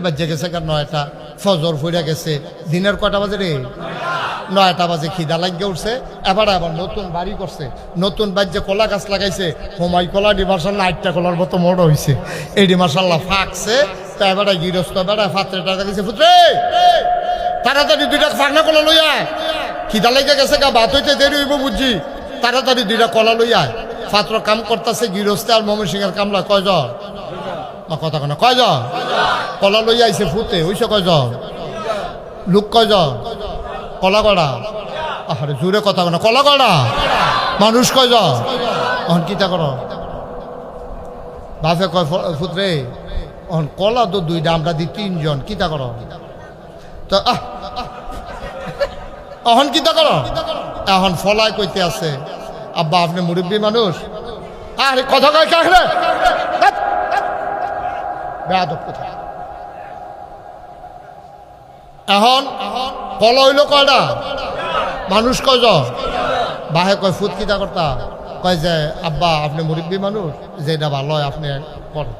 বাজে গেছে কার ৯টা, ফজর ফুইরা গেছে, দিনের কয়টা বাজে রে? ৯টা বাজে। খিদা লাগিয়ে উঠছে, এবার নতুন বাড়ি করছে, নতুন বাজ্যে কলা গাছ লাগাইছে, হোমাই কলা ডি মার্শাল্লাহ 8টা কলার মতো মোড় হয়েছে, এডি মার্শাল্লাহ ফাঁকছে। তা এবার গৃহস্থ বেড়া ফাত্রে টাকা দিছে, পুত্রে তাড়াতাড়ি 2টা ফাঁকনা কলা লইয়া, খিদা লাগিয়ে গেছে গা, ভাত হইতে দেরি হইব বুঝছি, তাড়াতাড়ি 2টা কলা লইয়া। ফাত্র কাম করতেছে গৃহস্থ আর ময়মন সিংহের কামলা কয়জন? কথা কেন কয়জন? কলা লইয়া আইছে ফুতে, হইছে কয়জন? লোক কয়জন? কলা গড়া, আরে জোরে কথা কেন, কলা গড়া মানুষ কয়জন? অহন কিতা কর? বাপে কয় ফুতরে অহন কলা তো 2টা, আমরা দি 3 জন, কিতা কর? তো অহন কিতা কর? এখন ফলাই কইতে আছে, আব্বা আপনি মুরব্বী মানুষ, আরে কথা কয় কাকরে বেয়াদব কথা। এখন কলা হইল কয়টা, মানুষ কয়জন? বাহে কয় ফুট কিতা করতা, কয় যে আব্বা আপনি মুরব্বী মানুষ, যেটা ভালো হয় আপনি করেন।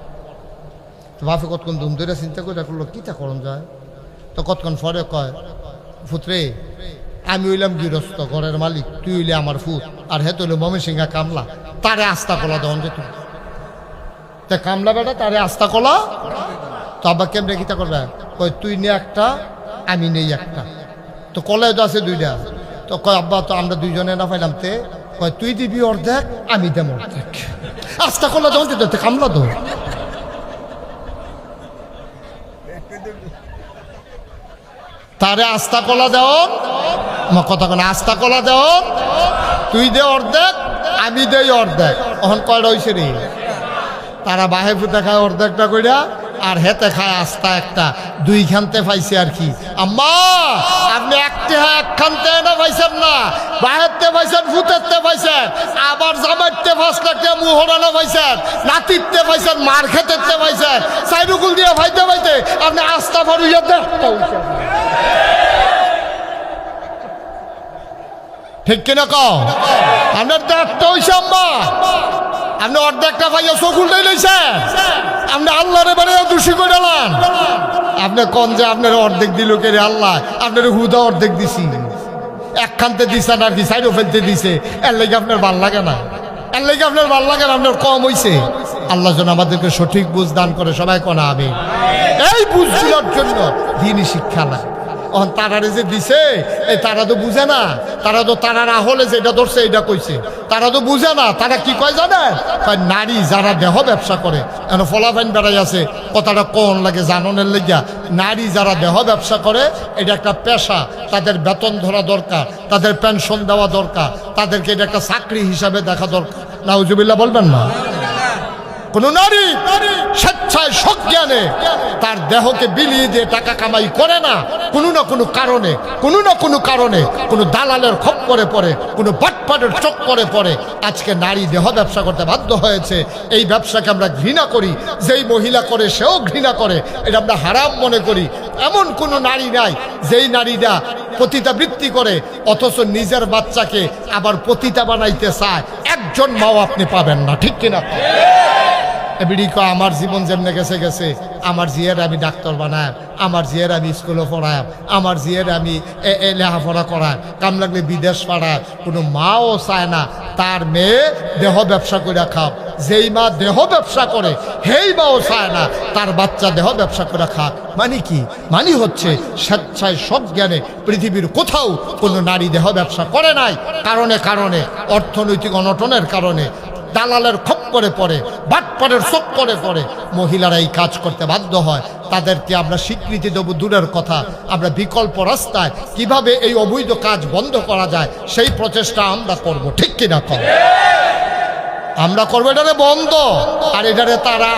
তো বাপে কতক্ষণ ধুম ধরে চিন্তা করে করলো কিতা করন যায়। তো কতক্ষণ পরে কয় ফুতরে আমি হইলাম গৃহস্থ ঘরের মালিক, তুই হইলে আমার ফুট, আর হে তৈল ময়মন সিংহা কামলা, তারে আস্তা কলা দেওয়ান যে তুই তা কামলা বেটা, তারে আস্তা কলা। তো আব্বা কেমনে কিতা করবে? কয় তুই নে একটা, আমি নেই একটা, তো কলায় তো আছে 2টা। তো কয় আব্বা তো আমরা 2 জনে না পাইলাম, তে কয় তুই দিবি অর্ধেক, আমি দেব অর্ধেক, আস্তা কলা দেওয়ান দিতে কামলা তো। তারে আস্তা কলা দেওন, আমার কথা কেন, আস্তা কলা দেওন, তুই দে অর্ধেক, আমি দেই অর্ধেক। এখন কয়টা হয়েছে রে? তারা বাহে ফুটে খায় অর্ধেকটা কইরা, আর হেতে খায় আস্তা একটা, 2 খানতে পাইছে আর কি। আম্মা আপনি একখানতে না পাইছেন না, বাহেরতে পাইছেন, ফুটেরতে পাইছেন, আবার জামাইতে 5 লাখ টাকা মুহরানা পাইছেন, নাতিরতে পাইছেন, মার খেতেরতে পাইছেন, সাইরুকুল দিয়ে ভাইতে পাইতে আপনি আস্তা ভরিয়ে দেখতে হইছেন। ঠিক কিনা কও? আপনার দেখতে হইছে আম্মা, আপনি অর্ধেকটা পাইয়া চকুলটাই লইছেন, আপনি আল্লাহরে বারে দোষী করে এলেন। আপনি কোন যে আপনার অর্ধেক দিল কে রে? আল্লাহ আপনার হুদা অর্ধেক দিছি, একখানতে দিছেন আর কি, সাইডও ফেলতে দিছে, এর লেগে আপনার ভাল লাগে না, এর লেগে আপনার ভাল লাগে না, আপনার কম হইছে। আল্লাহ যেন আমাদেরকে সঠিক বুঝ দান করে, সবাই কোনা আমি এই বুঝগুলোর জন্য দিনই শিক্ষা লাগে। তারারে যে দিছে, এই তারা তো বুঝে না, তারা তো তারার আহলে যেটা ধরছে এটা কইছে, তারা তো বুঝে না। তারা কি কয় জানে? নারী যারা দেহ ব্যবসা করে, এখন ফলাফাইন বেড়াই আছে, কথাটা কোন লাগে জাননের লেগিয়া, নারী যারা দেহ ব্যবসা করে এটা একটা পেশা, তাদের বেতন ধরা দরকার, তাদের পেনশন দেওয়া দরকার, তাদেরকে এটা একটা চাকরি হিসাবে দেখা দরকার। নাউজুবিল্লাহ বলবেন না? কোন নারী স্বেচ্ছায় সজ্ঞানে তার দেহকে বিলিয়ে দিয়ে টাকা কামাই করে না, কোনো না কোনো কারণে, কোনো দালালের খপ্পরে পড়ে, কোনো বাটপাটের চক্করে পড়ে আজকে নারী দেহ ব্যবসা করতে বাধ্য হয়েছে। এই ব্যবসাকে আমরা ঘৃণা করি, যেই মহিলা করে সেও ঘৃণা করে, এটা আমরা হারাম মনে করি। এমন কোনো নারী নাই যেই নারীরা পতিতাবৃত্তি করে অথচ নিজের বাচ্চাকে আবার পতিতা বানাইতে চায়, একজন মাও আপনি পাবেন না। ঠিক কিনা? এবিডি কয় আমার জীবন যেমনে গেছে গেছে, আমার জিয়ের আমি ডাক্তার বানায়, আমার জিয়ের আমি স্কুলে পড়ায়, আমার জিয়ের আমি লেখাপড়া করায়, কাম লাগলে বিদেশ পাড়ায়। কোনো মাও চায় না তার মেয়ে দেহ ব্যবসা করে খাও। যেই মা দেহ ব্যবসা করে সেই মাও চায় না তার বাচ্চা দেহ ব্যবসা করে খাক। মানে কি? মানে হচ্ছে স্বেচ্ছায় সজ্ঞানে পৃথিবীর কোথাও কোনো নারী দেহ ব্যবসা করে নাই, কারণে অর্থনৈতিক অনটনের কারণে, দালালের খপ্পরে পড়ে, বাটপাড়ের চক্করে পড়ে মহিলারা এই কাজ করতে বাধ্য হয়। তাদেরকে আমরা স্বীকৃতি দেবো দূরের কথা, আমরা বিকল্প রাস্তায় কিভাবে এই অবৈধ কাজ বন্ধ করা যায় সেই প্রচেষ্টা আমরা করব। ঠিক কিনা কর? আমরা করবো এটারে বন্ধ, আর এটারে তারা